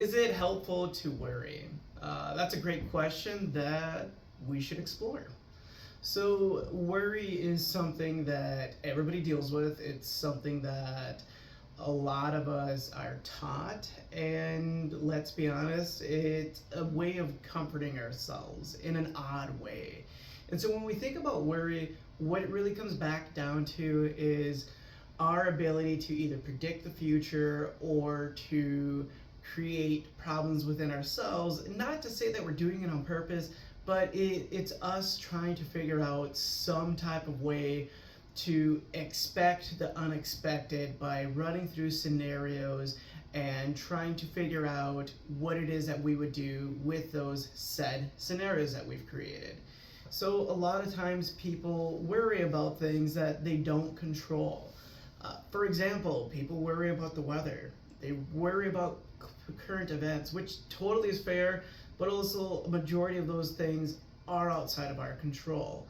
Is it helpful to worry? That's a great question that we should explore. So, worry is something that everybody deals with. It's something that a lot of us are taught, and let's be honest, it's a way of comforting ourselves in an odd way. And so, when we think about worry, what it really comes back down to is our ability to either predict the future or to create problems within ourselves. Not to say that we're doing it on purpose, but it's us trying to figure out some type of way to expect the unexpected by running through scenarios and trying to figure out what it is that we would do with those said scenarios that we've created. So, a lot of times people worry about things that they don't control. For example, people worry about the weather, they worry about current events, which totally is fair, but also a majority of those things are outside of our control.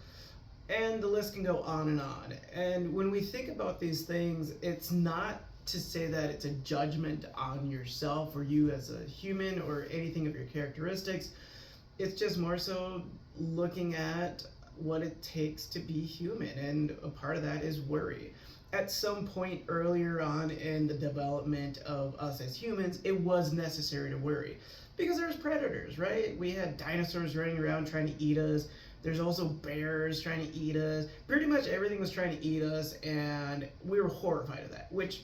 And the list can go on and on. And when we think about these things, it's not to say that it's a judgment on yourself or you as a human or anything of your characteristics. It's just more so looking at what it takes to be human. And a part of that is worry. At some point earlier on in the development of us as humans, it was necessary to worry because there's predators, right? We had dinosaurs running around trying to eat us. There's also bears trying to eat us. Pretty much everything was trying to eat us, and we were horrified of that, which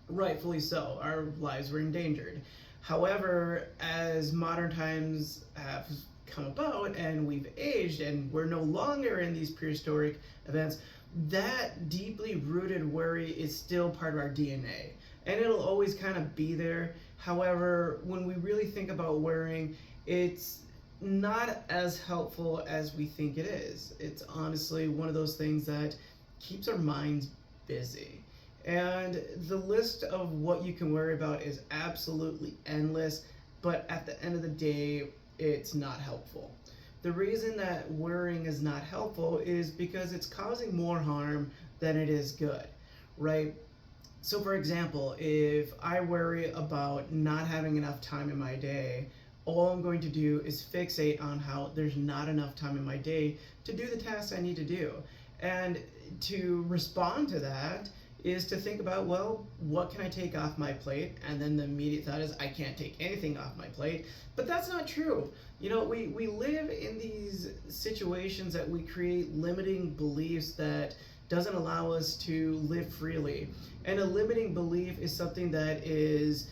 rightfully so. Our lives were endangered. However, as modern times have come about and we've aged and we're no longer in these prehistoric events, that deeply rooted worry is still part of our DNA. And it'll always kind of be there. However, when we really think about worrying, it's not as helpful as we think it is. It's honestly one of those things that keeps our minds busy. And the list of what you can worry about is absolutely endless, but at the end of the day, it's not helpful. The reason that worrying is not helpful is because it's causing more harm than it is good, right? So, for example, if I worry about not having enough time in my day, all I'm going to do is fixate on how there's not enough time in my day to do the tasks I need to do. And to respond to that is to think about, well, what can I take off my plate? And then the immediate thought is, I can't take anything off my plate. But that's not true. You know, we live in these situations that we create limiting beliefs that doesn't allow us to live freely. And a limiting belief is something that is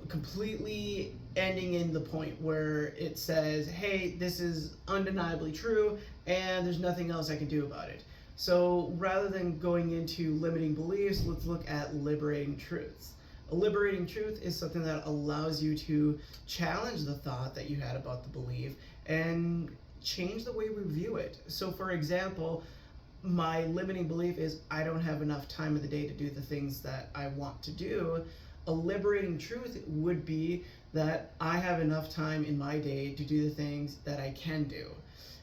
completely ending in the point where it says, hey, this is undeniably true and there's nothing else I can do about it. So rather than going into limiting beliefs, let's look at liberating truths. A liberating truth is something that allows you to challenge the thought that you had about the belief and change the way we view it. So, for example, my limiting belief is I don't have enough time in the day to do the things that I want to do. A liberating truth would be that I have enough time in my day to do the things that I can do.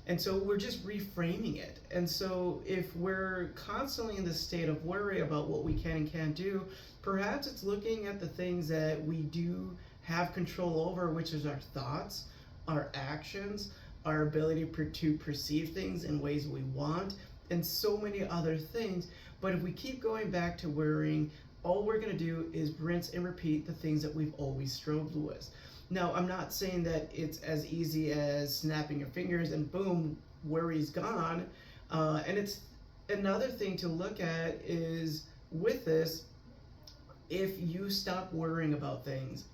And so we're just reframing it. And so if we're constantly in the state of worry about what we can and can't do, perhaps it's looking at the things that we do have control over, which is our thoughts, our actions, our ability to perceive things in ways we want, and so many other things. But if we keep going back to worrying, all we're going to do is rinse and repeat the things that we've always struggled with. Now, I'm not saying that it's as easy as snapping your fingers and boom, worry's gone. And it's another thing to look at is with this, if you stop worrying about things,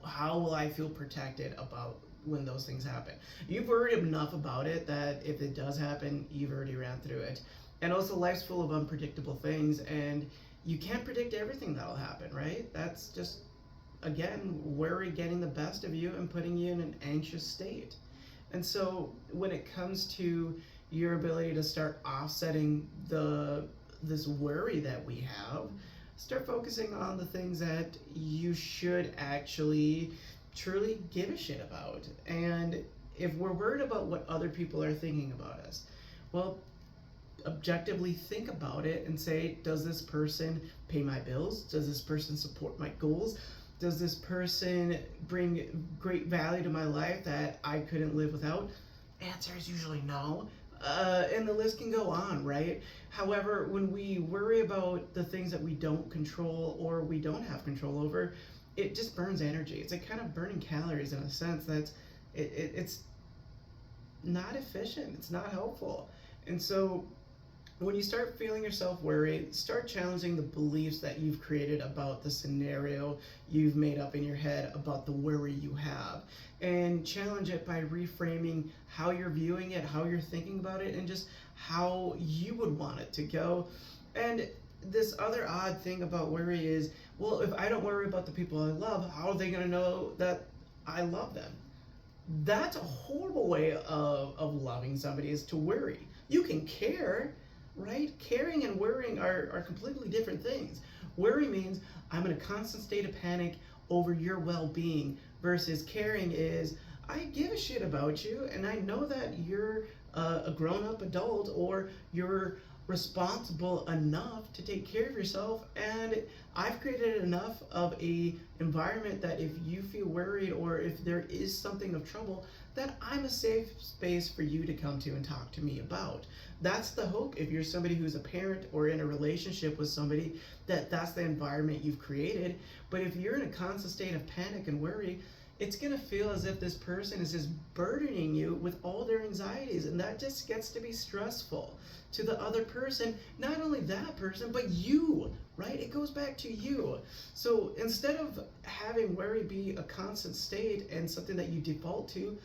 how will I feel protected about when those things happen? You've worried enough about it that if it does happen, you've already ran through it. And also, life's full of unpredictable things, and you can't predict everything that'll happen, right? That's just, again, worry getting the best of you and putting you in an anxious state. And so when it comes to your ability to start offsetting this worry that we have, start focusing on the things that you should actually truly give a shit about. And if we're worried about what other people are thinking about us, well, objectively think about it and say, does this person pay my bills? Does this person support my goals? Does this person bring great value to my life that I couldn't live without? Answer is usually no. And the list can go on, right? However, when we worry about the things that we don't control or we don't have control over, it just burns energy. It's like kind of burning calories in a sense that's it's not efficient. It's not helpful. And so when you start feeling yourself worried, start challenging the beliefs that you've created about the scenario you've made up in your head about the worry you have. And challenge it by reframing how you're viewing it, how you're thinking about it, and just how you would want it to go. And this other odd thing about worry is, well, if I don't worry about the people I love, how are they going to know that I love them? That's a horrible way of loving somebody, is to worry. You can care, right? Caring and worrying are completely different things. Worry means I'm in a constant state of panic over your well-being, versus caring is I give a shit about you and I know that you're a grown-up adult, or you're responsible enough to take care of yourself, and I've created enough of a environment that if you feel worried or if there is something of trouble, that I'm a safe space for you to come to and talk to me about. That's the hope. If you're somebody who's a parent or in a relationship with somebody, that's the environment you've created. But if you're in a constant state of panic and worry, it's going to feel as if this person is just burdening you with all their anxieties, and that just gets to be stressful to the other person. Not only that person, but you, right? It goes back to you. So instead of having worry be a constant state and something that you default to,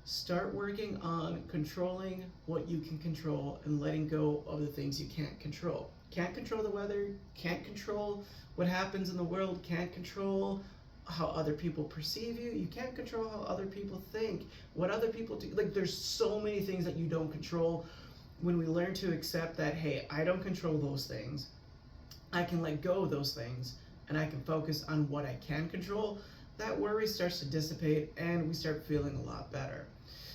start working on controlling what you can control and letting go of the things you can't control. Can't control the weather, can't control what happens in the world, can't control how other people perceive you. You can't control how other people think, what other people do. Like, there's so many things that you don't control. When we learn to accept that, hey, I don't control those things, I can let go of those things, and I can focus on what I can control, that worry starts to dissipate and we start feeling a lot better.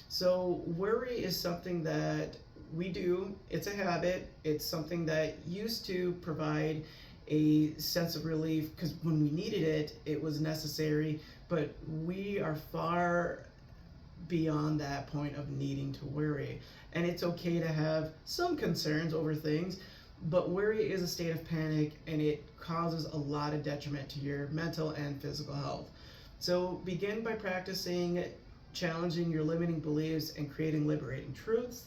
So worry is something that we do. It's a habit. It's something that used to provide a sense of relief because when we needed it, it was necessary, but we are far beyond that point of needing to worry. And it's okay to have some concerns over things, but worry is a state of panic and it causes a lot of detriment to your mental and physical health. So begin by practicing challenging your limiting beliefs and creating liberating truths.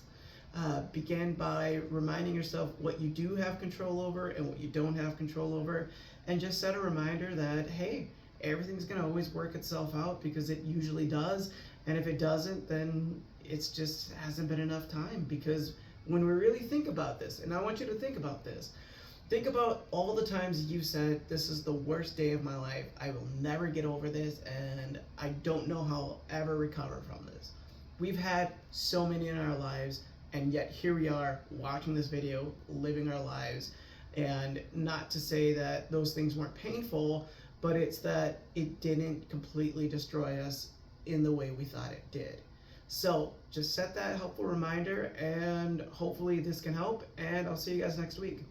Begin by reminding yourself what you do have control over and what you don't have control over, and just set a reminder that, hey, everything's going to always work itself out, because it usually does. And if it doesn't, then it's just hasn't been enough time. Because when we really think about this, and I want you to think about this, think about all the times you've said, this is the worst day of my life, I will never get over this, and I don't know how I'll ever recover from this. We've had so many in our lives, and yet here we are watching this video, living our lives. And not to say that those things weren't painful, but it's that it didn't completely destroy us in the way we thought it did. So just set that helpful reminder, and hopefully this can help, and I'll see you guys next week.